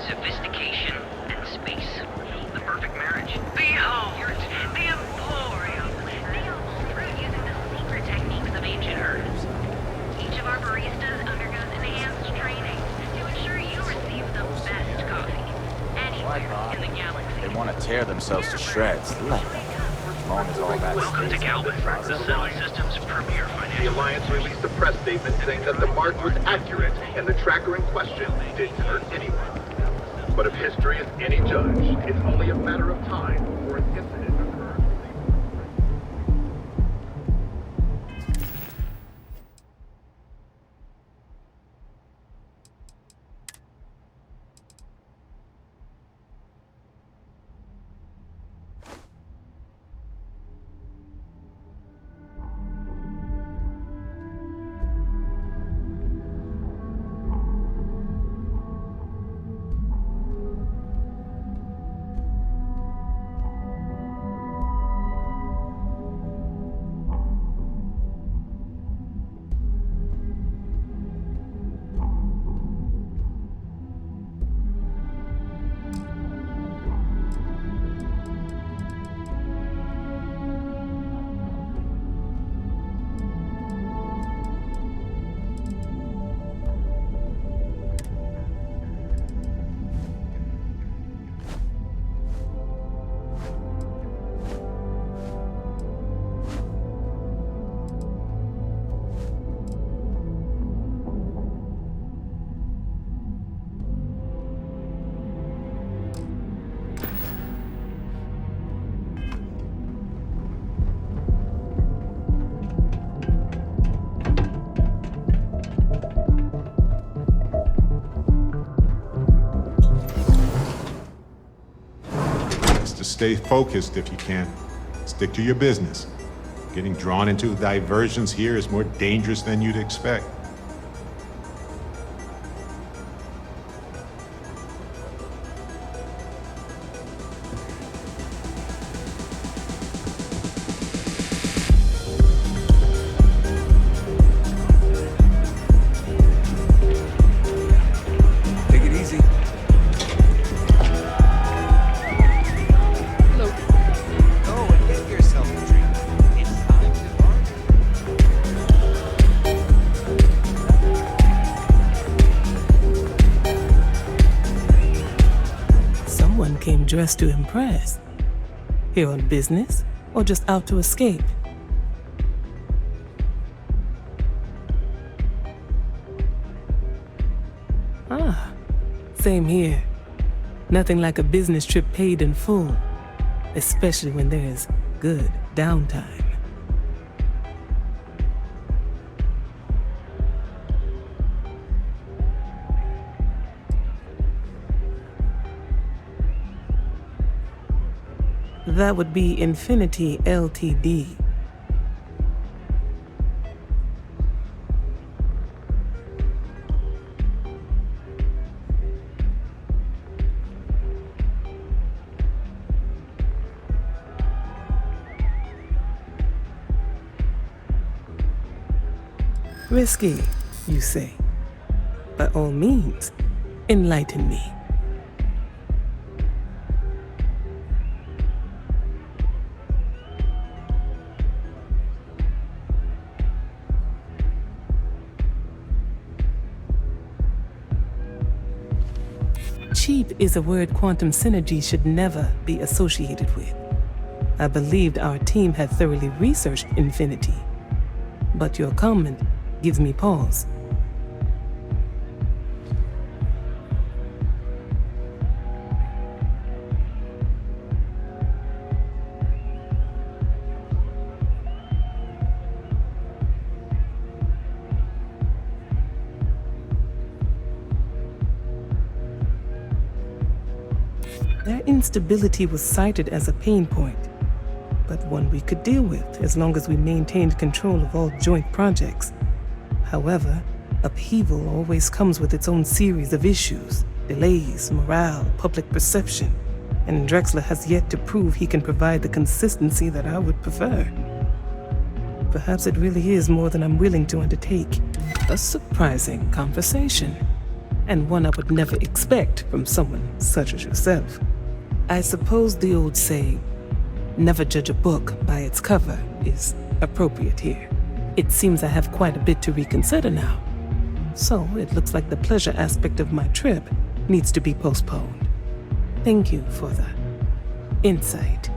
sophistication, and space. The perfect marriage. Behold, the Emporium. They almost brewed using the secret techniques of ancient herbs. Each of our baristas undergoes enhanced training to ensure you receive the best coffee anywhere in the galaxy. They want to tear themselves to shreds. Let them. As long as all that Welcome to stays. Galvin, the Sun System's premier The financial. Alliance released a press statement saying that the mark was accurate and the tracker in question didn't hurt anyone. But if history is any judge, it's only a matter of time before an incident occurs. Stay focused if you can. Stick to your business. Getting drawn into diversions here is more dangerous than you'd expect. Take it easy. Go and get yourself a drink. It's time to party. Someone came dressed to impress. Here on business, or just out to escape? Ah, same here. Nothing like a business trip paid in full, especially when there's good downtime. That would be Infinity Ltd. Risky, you say? By all means, enlighten me. Cheap is a word quantum synergy should never be associated with. I believed our team had thoroughly researched Infinity, but your comment gives me pause. Their instability was cited as a pain point, but one we could deal with as long as we maintained control of all joint projects. However, upheaval always comes with its own series of issues, delays, morale, public perception, and Drexler has yet to prove he can provide the consistency that I would prefer. Perhaps it really is more than I'm willing to undertake. A surprising conversation. and one I would never expect from someone such as yourself. I suppose the old saying, never judge a book by its cover, is appropriate here. It seems I have quite a bit to reconsider now. So it looks like the pleasure aspect of my trip needs to be postponed. Thank you for the insight.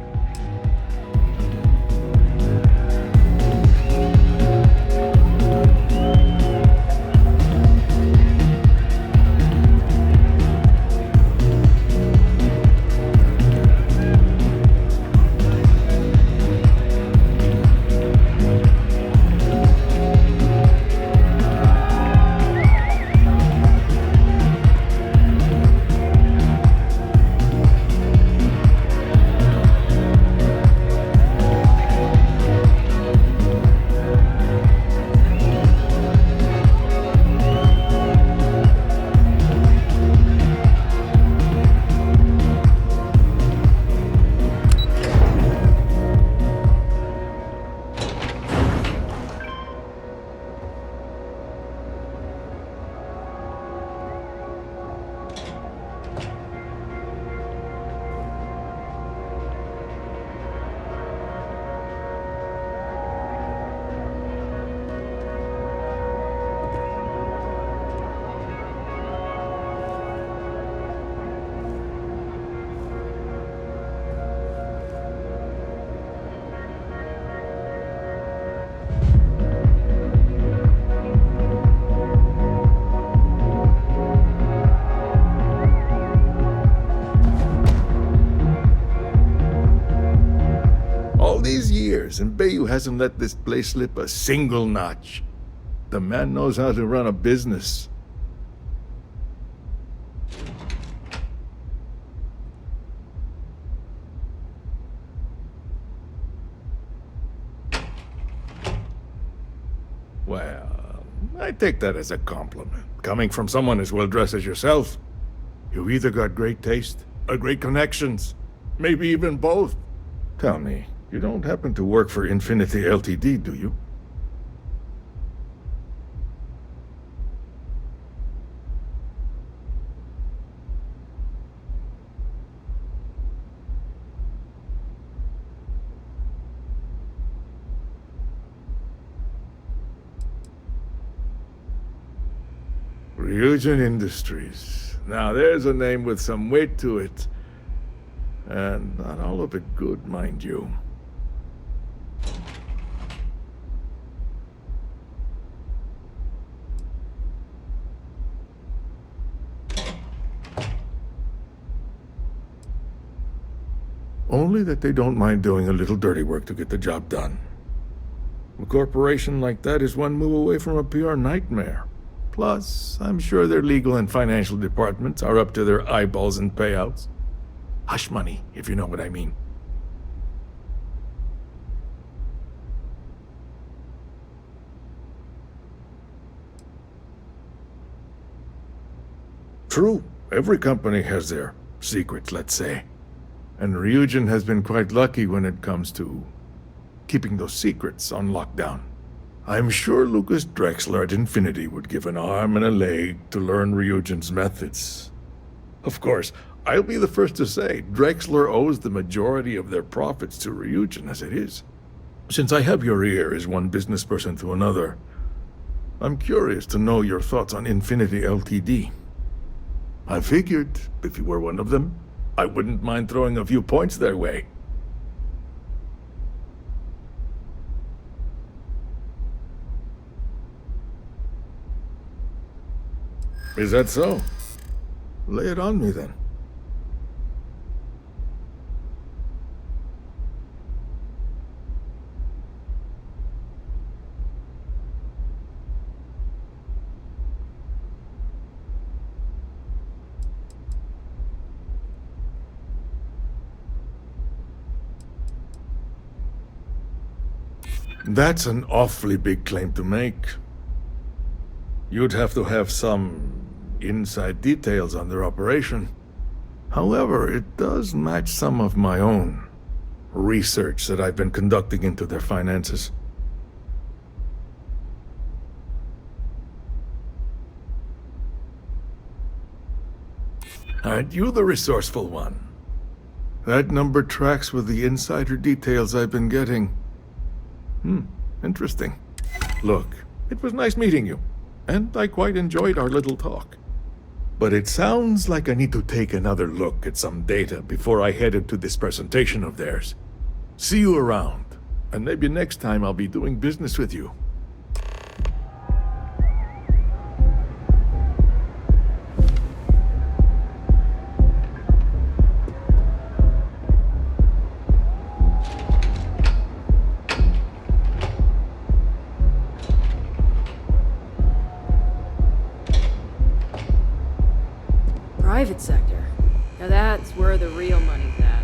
And Bayou hasn't let this place slip a single notch. The man knows how to run a business. Well, I take that as a compliment. Coming from someone as well-dressed as yourself, you've either got great taste or great connections. Maybe even both. Tell me, you don't happen to work for Infinity Ltd., do you? Ryujin Industries. Now there's a name with some weight to it. And not all of it good, mind you. Only that they don't mind doing a little dirty work to get the job done. A corporation like that is one move away from a PR nightmare. Plus, I'm sure their legal and financial departments are up to their eyeballs in payouts. Hush money, if you know what I mean. True, every company has their secrets, let's say. And Ryujin has been quite lucky when it comes to keeping those secrets on lockdown. I'm sure Lucas Drexler at Infinity would give an arm and a leg to learn Ryujin's methods. Of course, I'll be the first to say Drexler owes the majority of their profits to Ryujin as it is. Since I have your ear as one business person to another, I'm curious to know your thoughts on Infinity Ltd. I figured, if you were one of them, I wouldn't mind throwing a few points their way. Is that so? Lay it on me then. That's an awfully big claim to make. You'd have to have some inside details on their operation. However, it does match some of my own research that I've been conducting into their finances. Aren't you the resourceful one? That number tracks with the insider details I've been getting. Interesting. Look, it was nice meeting you, and I quite enjoyed our little talk. But it sounds like I need to take another look at some data before I head into this presentation of theirs. See you around, and maybe next time I'll be doing business with you. Private sector. Now that's where the real money's at.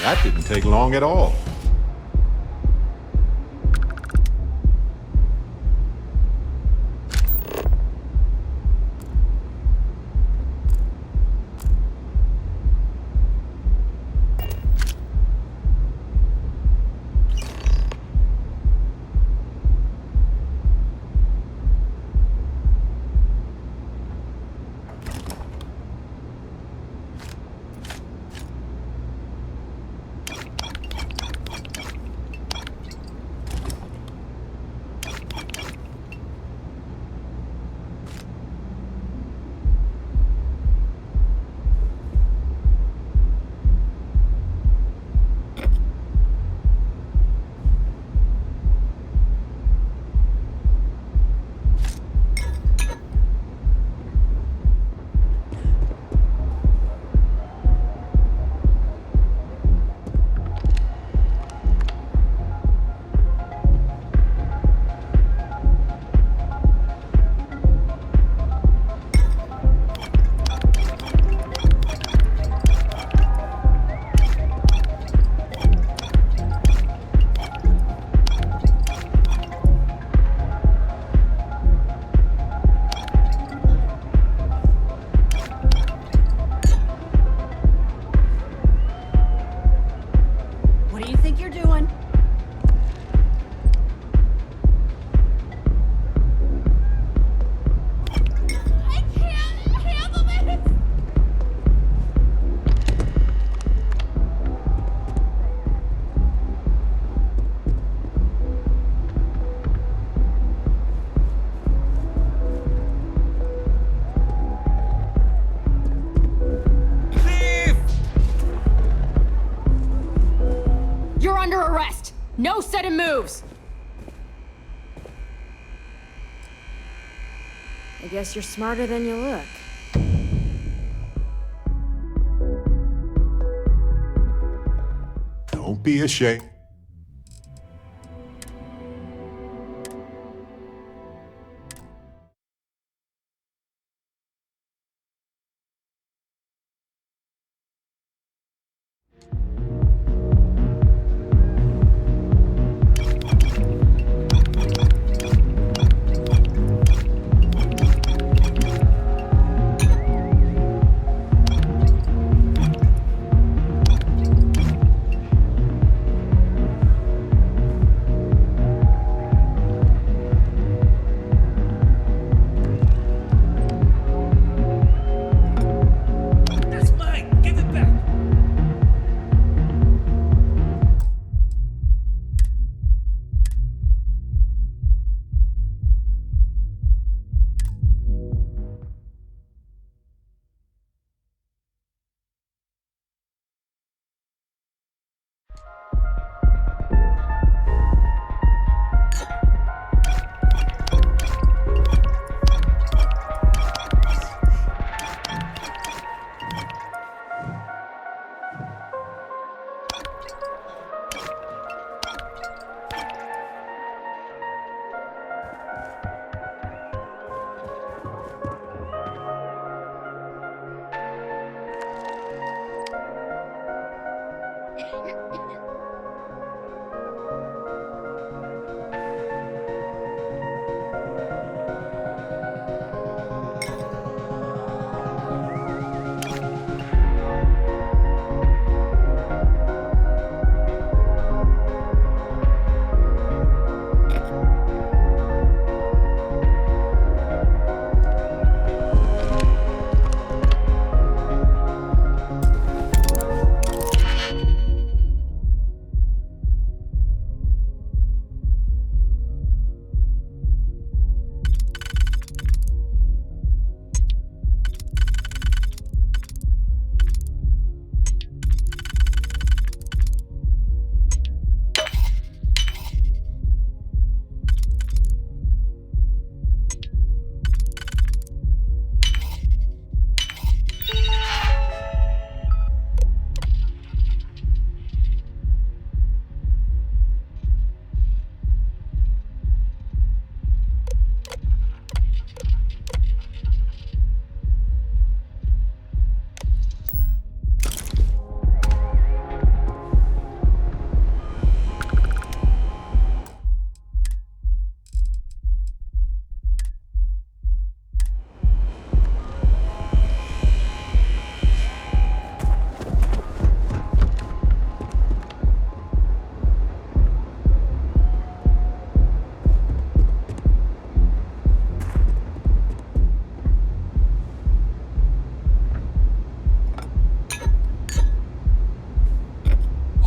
That didn't take long at all. No sudden moves! I guess you're smarter than you look. Don't be ashamed.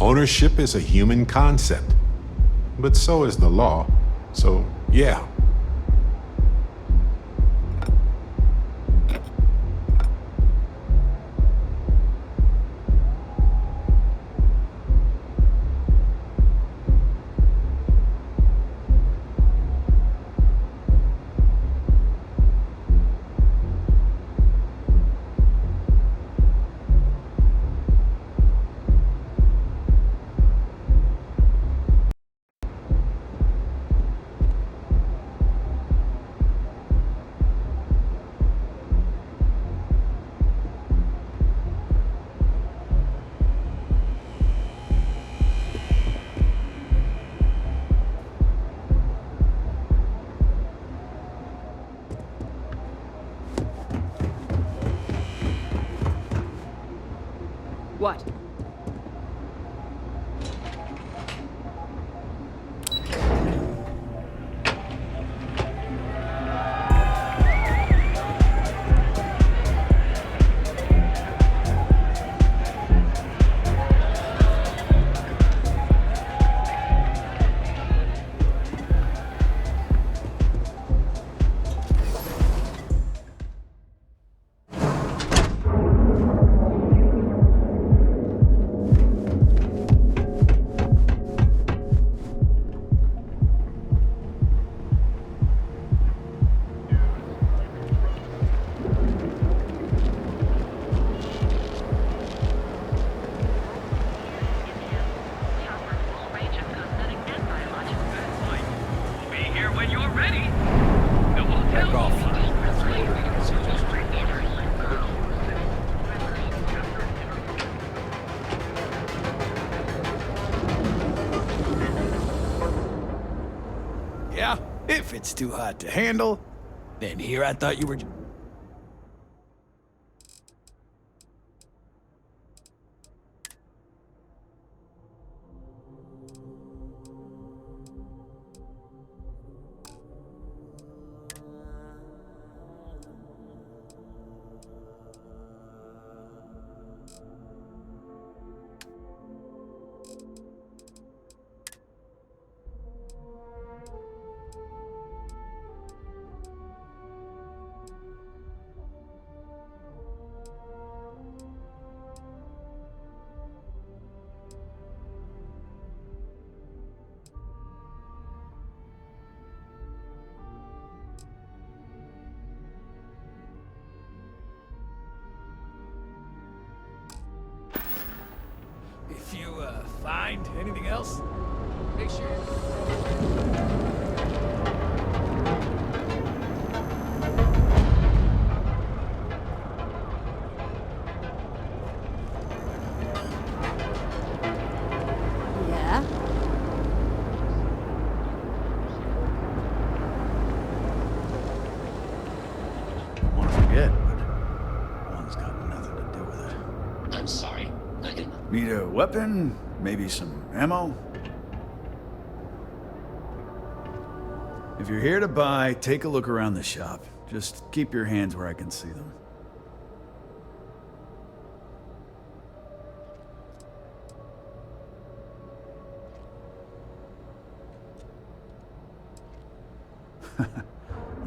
Ownership is a human concept, but so is the law. So, yeah. What? Yeah, if it's too hot to handle, then here I thought you were... If you, find anything else, make sure... Need a weapon? Maybe some ammo? If you're here to buy, take a look around the shop. Just keep your hands where I can see them.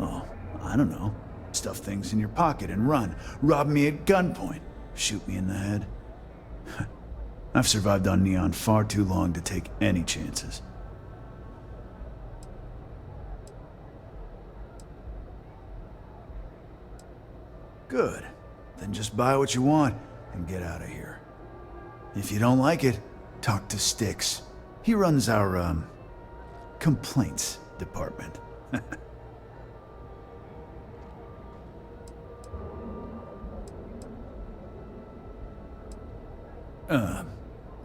Oh, I don't know. Stuff things in your pocket and run. Rob me at gunpoint. Shoot me in the head. I've survived on Neon far too long to take any chances. Good. Then just buy what you want and get out of here. If you don't like it, talk to Styx. He runs our, complaints department.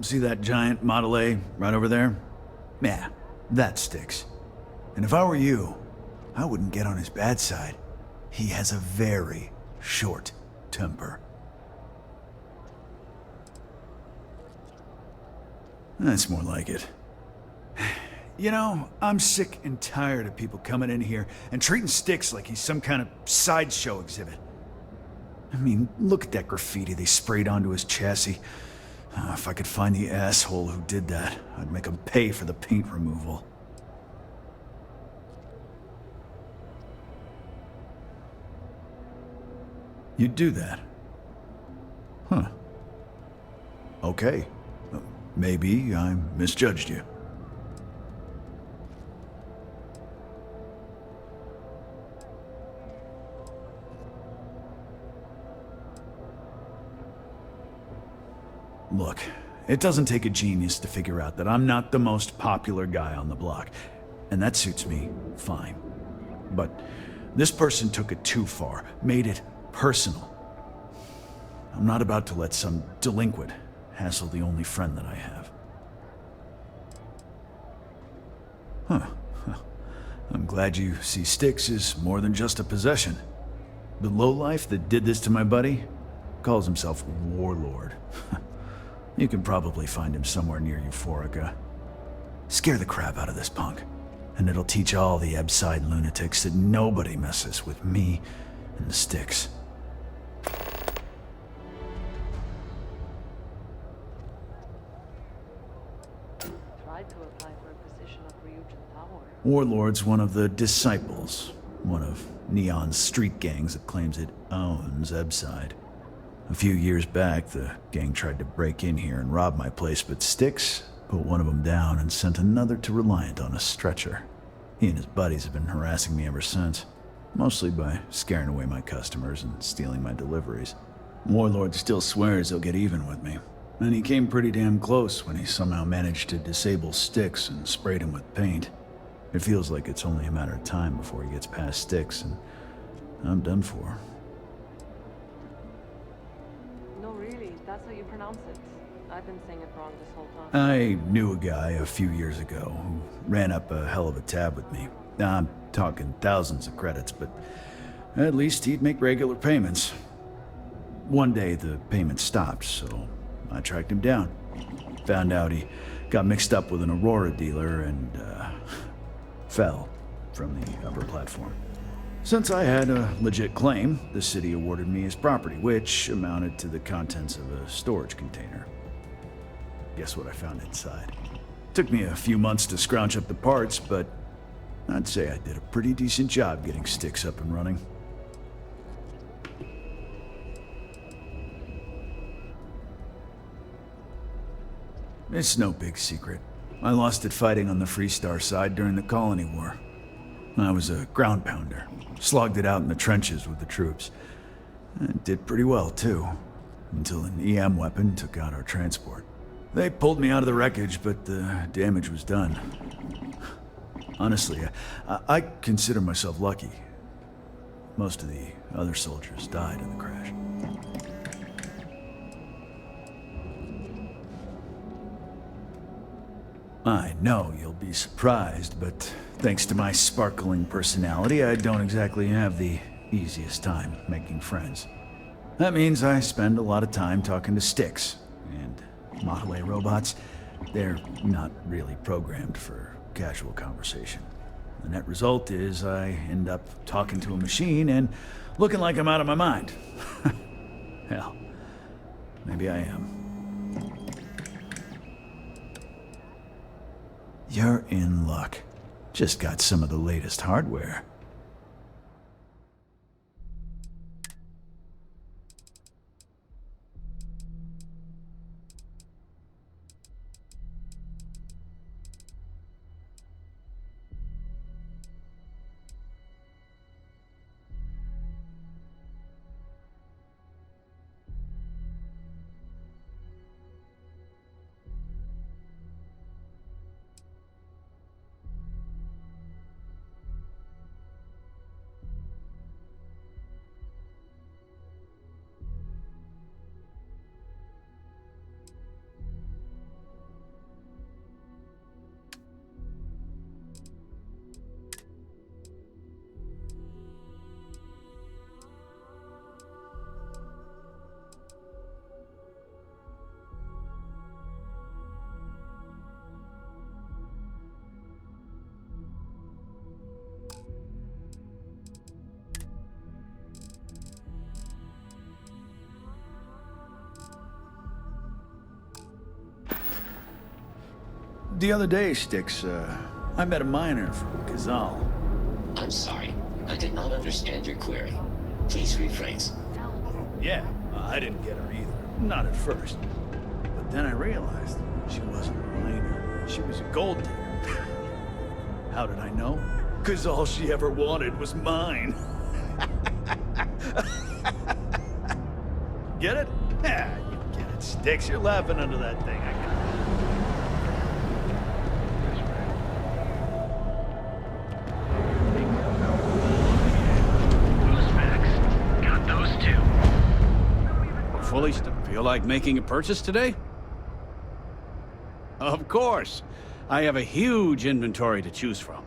See that giant Model A right over there? Yeah, that Styx. And if I were you, I wouldn't get on his bad side. He has a very short temper. That's more like it. You know, I'm sick and tired of people coming in here and treating Styx like he's some kind of sideshow exhibit. I mean, look at that graffiti they sprayed onto his chassis. If I could find the asshole who did that, I'd make him pay for the paint removal. You'd do that? Huh. Okay. Maybe I misjudged you. Look, it doesn't take a genius to figure out that I'm not the most popular guy on the block, and that suits me fine. But this person took it too far, made it personal. I'm not about to let some delinquent hassle the only friend that I have. Huh. I'm glad you see Styx as more than just a possession. The lowlife that did this to my buddy calls himself Warlord. You can probably find him somewhere near Euphorica. Scare the crap out of this punk, and it'll teach all the Ebside lunatics that nobody messes with me and the Styx. Tried to apply for a position at Ryujin Tower. Warlord's one of the disciples, one of Neon's street gangs that claims it owns Ebside. A few years back, the gang tried to break in here and rob my place, but Styx put one of them down and sent another to Reliant on a stretcher. He and his buddies have been harassing me ever since, mostly by scaring away my customers and stealing my deliveries. Warlord still swears he'll get even with me, and he came pretty damn close when he somehow managed to disable Styx and sprayed him with paint. It feels like it's only a matter of time before he gets past Styx, and I'm done for. That's how you pronounce it. I've been saying it wrong this whole time. I knew a guy a few years ago who ran up a hell of a tab with me. I'm talking thousands of credits, but at least he'd make regular payments. One day the payments stopped, so I tracked him down. Found out he got mixed up with an Aurora dealer and fell from the upper platform. Since I had a legit claim, the city awarded me his property, which amounted to the contents of a storage container. Guess what I found inside? Took me a few months to scrounge up the parts, but I'd say I did a pretty decent job getting Styx up and running. It's no big secret. I lost it fighting on the Freestar side during the Colony War. I was a ground pounder. Slogged it out in the trenches with the troops. And did pretty well, too. Until an EM weapon took out our transport. They pulled me out of the wreckage, but the damage was done. Honestly, I consider myself lucky. Most of the other soldiers died in the crash. I know you'll be surprised, but thanks to my sparkling personality, I don't exactly have the easiest time making friends. That means I spend a lot of time talking to Styx, and Model A robots, they're not really programmed for casual conversation. The net result is I end up talking to a machine and looking like I'm out of my mind. Hell, maybe I am. You're in luck. Just got some of the latest hardware. The other day, Sticks, I met a miner from Kazal. I'm sorry. I did not understand your query. Please rephrase. Yeah, I didn't get her either. Not at first. But then I realized she wasn't a miner. She was a gold digger. How did I know? 'Cause all she ever wanted was mine. Get it? Yeah, you get it, Sticks. You're laughing under that thing. I got it. Fully feel like making a purchase today? Of course. I have a huge inventory to choose from.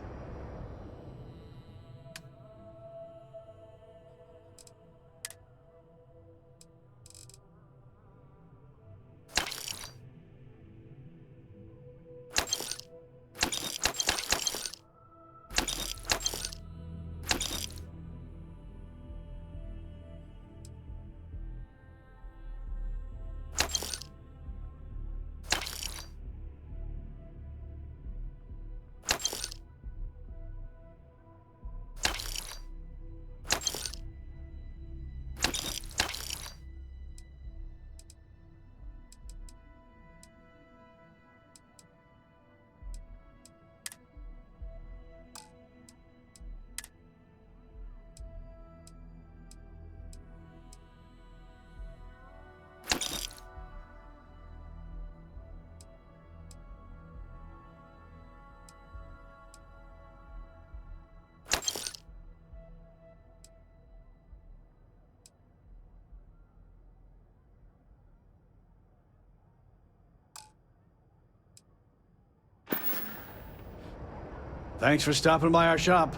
Thanks for stopping by our shop.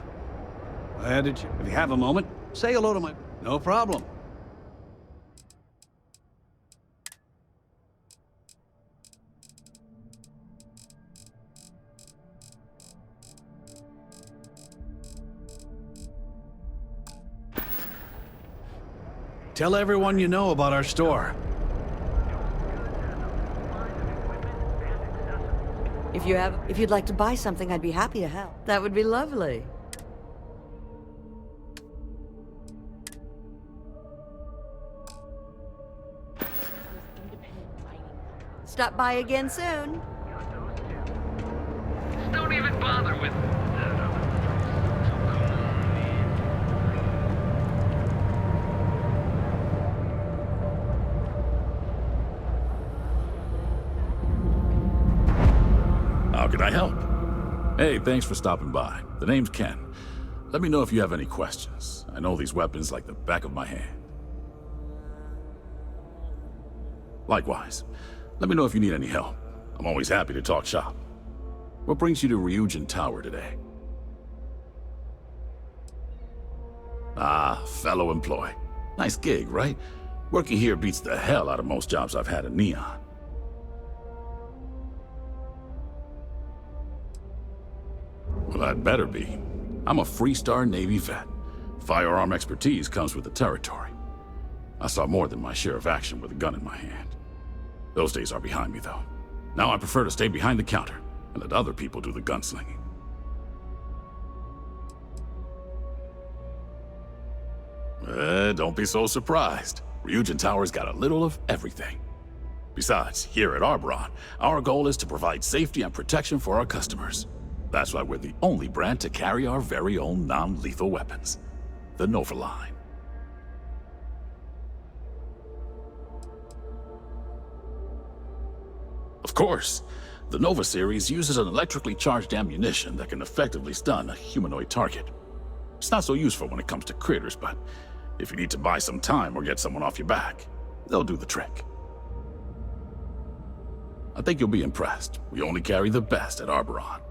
If you have a moment, say hello to my... No problem. Tell everyone you know about our store. If you'd like to buy something, I'd be happy to help. That would be lovely. Stop by again soon. Don't even bother with... How can I help? Hey, thanks for stopping by. The name's Ken. Let me know if you have any questions. I know these weapons like the back of my hand. Likewise. Let me know if you need any help. I'm always happy to talk shop. What brings you to Ryujin Tower today? Ah, fellow employee. Nice gig, right? Working here beats the hell out of most jobs I've had in Neon. Well, I'd better be. I'm a three-star Navy vet. Firearm expertise comes with the territory. I saw more than my share of action with a gun in my hand. Those days are behind me, though. Now I prefer to stay behind the counter and let other people do the gunslinging. Don't be so surprised. Ryujin Tower's got a little of everything. Besides, here at Arbron, our goal is to provide safety and protection for our customers. That's why we're the only brand to carry our very own non-lethal weapons. The Nova line. Of course, the Nova series uses an electrically charged ammunition that can effectively stun a humanoid target. It's not so useful when it comes to critters, but if you need to buy some time or get someone off your back, they'll do the trick. I think you'll be impressed. We only carry the best at Arbron.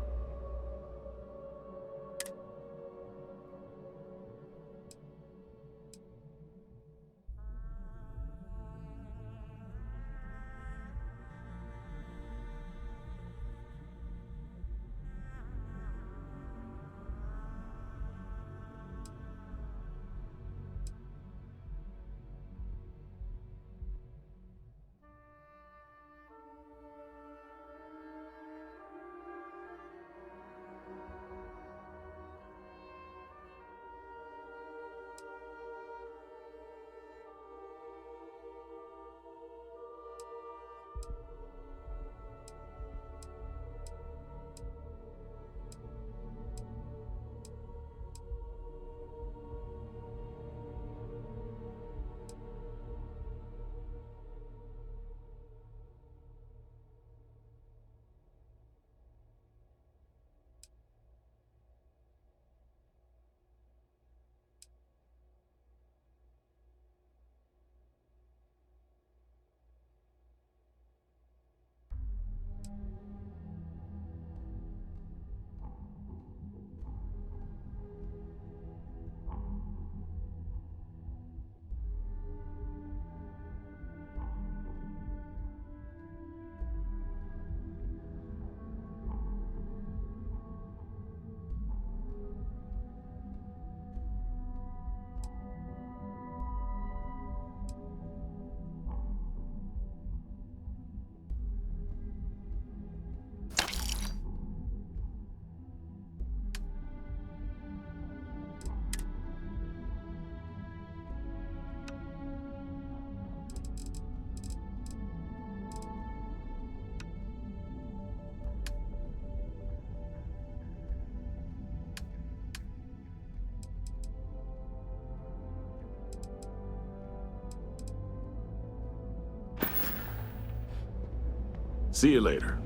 See you later.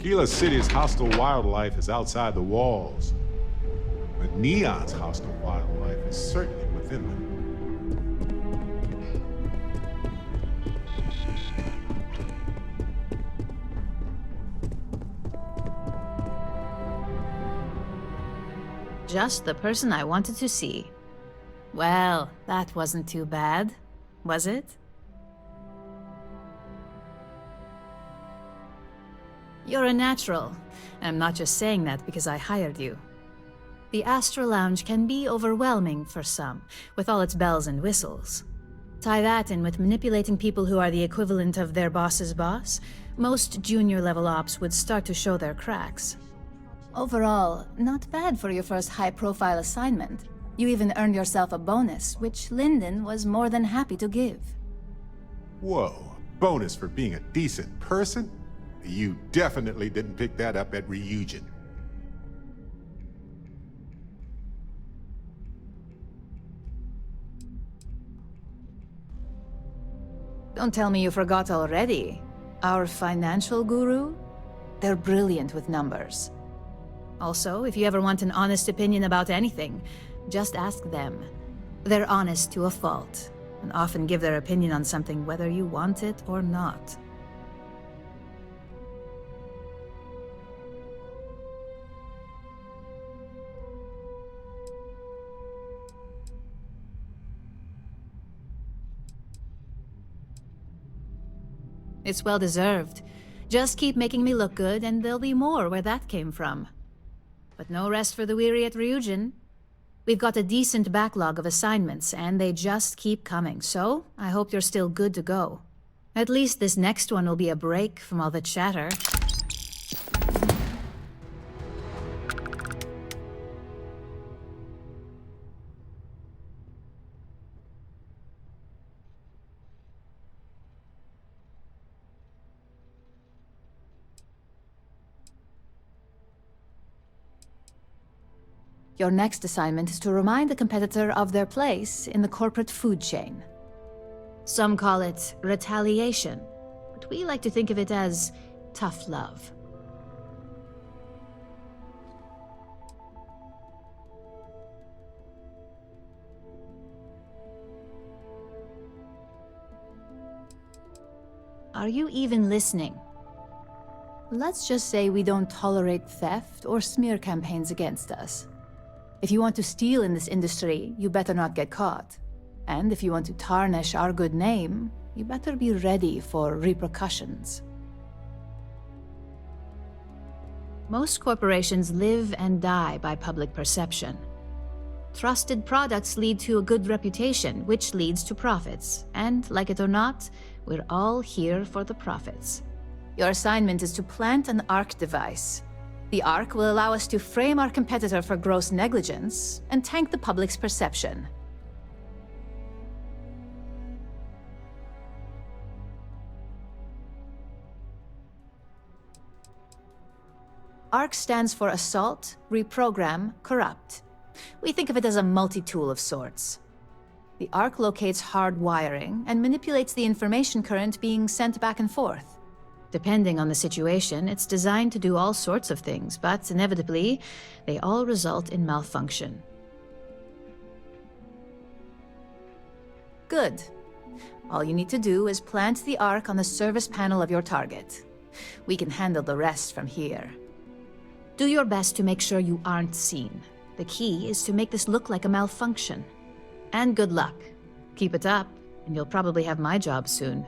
Gila City's hostile wildlife is outside the walls, but Neon's hostile wildlife is certainly within them. Just the person I wanted to see. Well, that wasn't too bad, was it? You're a natural. I'm not just saying that because I hired you. The Astro Lounge can be overwhelming for some, with all its bells and whistles. Tie that in with manipulating people who are the equivalent of their boss's boss, most junior-level ops would start to show their cracks. Overall, not bad for your first high-profile assignment. You even earned yourself a bonus, which Lyndon was more than happy to give. Whoa, bonus for being a decent person? You definitely didn't pick that up at Ryujin. Don't tell me you forgot already. Our financial guru? They're brilliant with numbers. Also, if you ever want an honest opinion about anything, just ask them. They're honest to a fault, and often give their opinion on something whether you want it or not. It's well deserved. Just keep making me look good, and there'll be more where that came from. But no rest for the weary at Ryujin. We've got a decent backlog of assignments, and they just keep coming, so I hope you're still good to go. At least this next one will be a break from all the chatter. Your next assignment is to remind the competitor of their place in the corporate food chain. Some call it retaliation, but we like to think of it as tough love. Are you even listening? Let's just say we don't tolerate theft or smear campaigns against us. If you want to steal in this industry, you better not get caught. And if you want to tarnish our good name, you better be ready for repercussions. Most corporations live and die by public perception. Trusted products lead to a good reputation, which leads to profits. And, like it or not, we're all here for the profits. Your assignment is to plant an ARC device. The ARC will allow us to frame our competitor for gross negligence and tank the public's perception. ARC stands for Assault, Reprogram, Corrupt. We think of it as a multi-tool of sorts. The ARC locates hard wiring and manipulates the information current being sent back and forth. Depending on the situation, it's designed to do all sorts of things, but inevitably, they all result in malfunction. Good. All you need to do is plant the ARC on the service panel of your target. We can handle the rest from here. Do your best to make sure you aren't seen. The key is to make this look like a malfunction. And good luck. Keep it up, and you'll probably have my job soon.